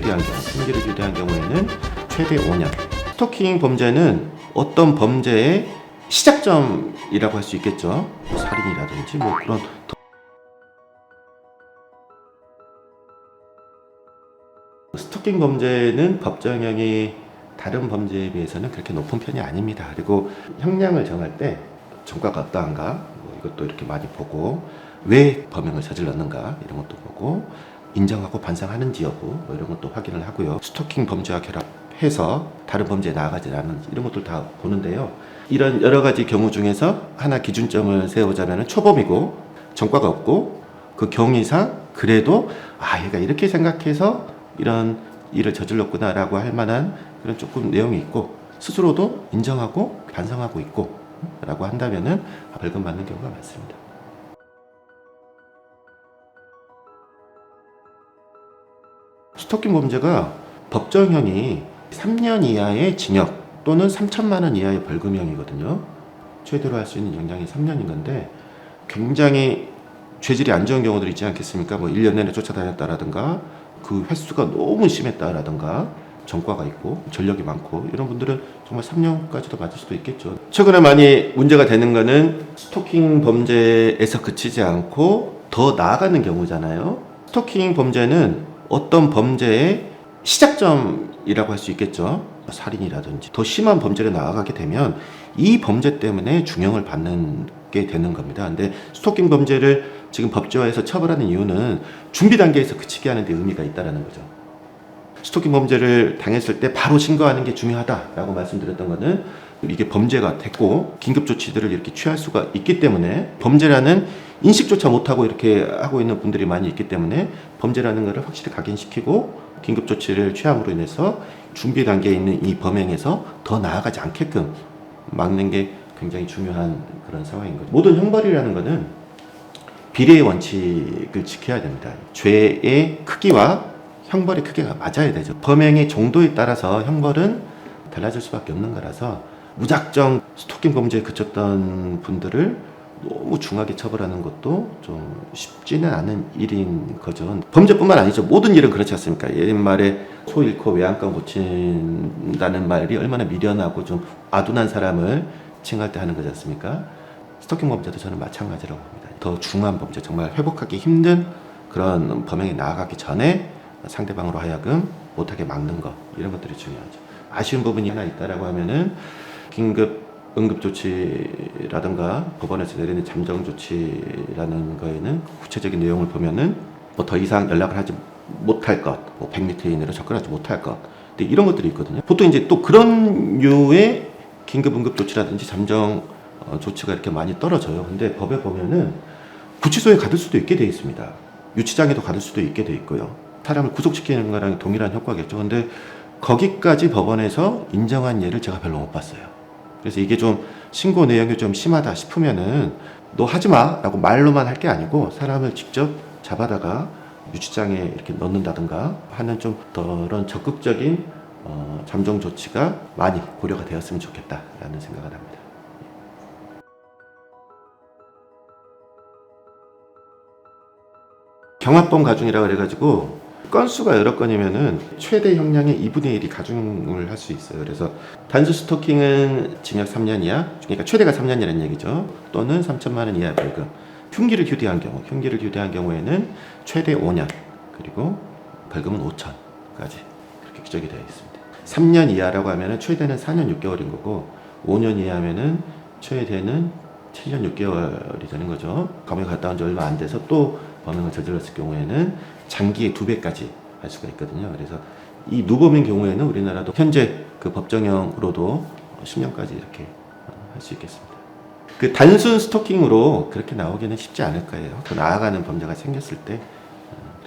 휴대한 경우, 흉기를 휴대한 경우에는 최대 5년. 스토킹 범죄는 어떤 범죄의 시작점이라고 할 수 있겠죠. 뭐 살인이라든지 뭐 그런 스토킹 범죄는 법정형이 다른 범죄에 비해서는 그렇게 높은 편이 아닙니다. 그리고 형량을 정할 때 전과가 어떠한가 뭐 이것도 이렇게 많이 보고 왜 범행을 저질렀는가 이런 것도 보고 인정하고 반성하는지 여부 뭐 이런 것도 확인을 하고요. 스토킹 범죄와 결합해서 다른 범죄에 나아가지 않는지 이런 것들 다 보는데요. 이런 여러 가지 경우 중에서 하나 기준점을 세우자면 초범이고 전과가 없고 그 경위상 그래도 얘가 이렇게 생각해서 이런 일을 저질렀구나 라고 할 만한 그런 조금 내용이 있고 스스로도 인정하고 반성하고 있고 라고 한다면은 벌금 받는 경우가 많습니다. 스토킹 범죄가 법정형이 3년 이하의 징역 또는 3천만 원 이하의 벌금형이거든요. 최대로 할 수 있는 영장이 3년인 건데 굉장히 죄질이 안 좋은 경우들 있지 않겠습니까? 뭐 1년 내내 쫓아다녔다라든가 그 횟수가 너무 심했다라든가 전과가 있고 전력이 많고 이런 분들은 정말 3년까지도 맞을 수도 있겠죠. 최근에 많이 문제가 되는 거는 스토킹 범죄에서 그치지 않고 더 나아가는 경우잖아요. 스토킹 범죄는 어떤 범죄의 시작점이라고 할 수 있겠죠. 살인이라든지 더 심한 범죄로 나아가게 되면 이 범죄 때문에 중형을 받는 게 되는 겁니다. 근데 스토킹 범죄를 지금 법제화해서 처벌하는 이유는 준비 단계에서 그치게 하는 데 의미가 있다는 거죠. 스토킹 범죄를 당했을 때 바로 신고하는 게 중요하다라고 말씀드렸던 거는 이게 범죄가 됐고 긴급 조치들을 이렇게 취할 수가 있기 때문에 범죄라는 인식조차 못하고 이렇게 하고 있는 분들이 많이 있기 때문에 범죄라는 것을 확실히 각인시키고 긴급 조치를 취함으로 인해서 준비 단계에 있는 이 범행에서 더 나아가지 않게끔 막는 게 굉장히 중요한 그런 상황인 거죠. 모든 형벌이라는 것은 비례의 원칙을 지켜야 됩니다. 죄의 크기와 형벌의 크기가 맞아야 되죠. 범행의 정도에 따라서 형벌은 달라질 수밖에 없는 거라서 무작정 스토킹 범죄에 그쳤던 분들을 너무 중하게 처벌하는 것도 좀 쉽지는 않은 일인 거죠. 범죄뿐만 아니죠. 모든 일은 그렇지 않습니까? 옛말에 소 잃고 외양간 고친다는 말이 얼마나 미련하고 좀 아둔한 사람을 칭할 때 하는 거지 않습니까? 스토킹 범죄도 저는 마찬가지라고 봅니다. 더 중한 범죄, 정말 회복하기 힘든 그런 범행에 나아가기 전에 상대방으로 하여금 못하게 막는 것, 이런 것들이 중요하죠. 아쉬운 부분이 하나 있다라고 하면은 긴급 응급조치라든가 법원에서 내리는 잠정조치라는 거에는 구체적인 내용을 보면은 뭐 더 이상 연락을 하지 못할 것, 뭐 100m 이내로 접근하지 못할 것, 근데 이런 것들이 있거든요. 보통 이제 또 그런 류의 긴급 응급조치라든지 잠정 조치가 이렇게 많이 떨어져요. 근데 법에 보면은 구치소에 가둘 수도 있게 돼 있습니다. 유치장에도 가둘 수도 있게 돼 있고요. 사람을 구속시키는 거랑 동일한 효과겠죠. 근데 거기까지 법원에서 인정한 예를 제가 별로 못 봤어요. 그래서 이게 좀 신고 내용이 좀 심하다 싶으면은 너 하지 마 라고 말로만 할 게 아니고 사람을 직접 잡아다가 유치장에 이렇게 넣는다든가 하는 좀 그런 적극적인 잠정 조치가 많이 고려가 되었으면 좋겠다라는 생각을 합니다. 경합범 가중이라 그래가지고 건수가 여러 건이면은 최대 형량의 2분의 1이 가중을 할 수 있어요. 그래서 단수 스토킹은 징역 3년 이하, 그러니까 최대가 3년이라는 얘기죠. 또는 3천만 원 이하 벌금. 흉기를 휴대한 경우에는 최대 5년, 그리고 벌금은 5천까지 그렇게 규정이 되어 있습니다. 3년 이하라고 하면은 최대는 4년 6개월인 거고, 5년 이하면은 최대는 7년 6개월이 되는 거죠. 감옥에 갔다 온 지 얼마 안 돼서 또 범행을 저질렀을 경우에는 장기의 2배까지 할 수가 있거든요. 그래서 이 누범인 경우에는 우리나라도 현재 그 법정형으로도 10년까지 이렇게 할 수 있겠습니다. 그 단순 스토킹으로 그렇게 나오기는 쉽지 않을 거예요. 더 나아가는 범죄가 생겼을 때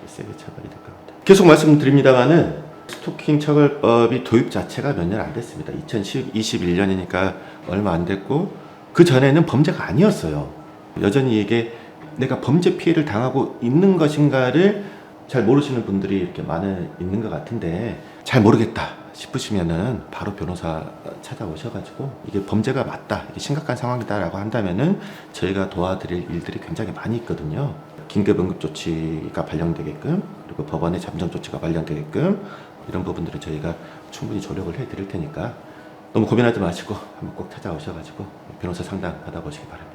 세게 처벌이 될 겁니다. 계속 말씀드립니다만은 스토킹 처벌법이 도입 자체가 몇 년 안 됐습니다. 2021년이니까 얼마 안 됐고 그 전에는 범죄가 아니었어요. 여전히 이게 내가 범죄 피해를 당하고 있는 것인가를 잘 모르시는 분들이 이렇게 있는 것 같은데 잘 모르겠다 싶으시면은 바로 변호사 찾아오셔가지고 이게 범죄가 맞다, 이게 심각한 상황이다라고 한다면은 저희가 도와드릴 일들이 굉장히 많이 있거든요. 긴급 응급 조치가 발령되게끔, 그리고 법원의 잠정 조치가 발령되게끔 이런 부분들을 저희가 충분히 조력을 해드릴 테니까 너무 고민하지 마시고 한번 꼭 찾아오셔가지고 변호사 상담 받아보시기 바랍니다.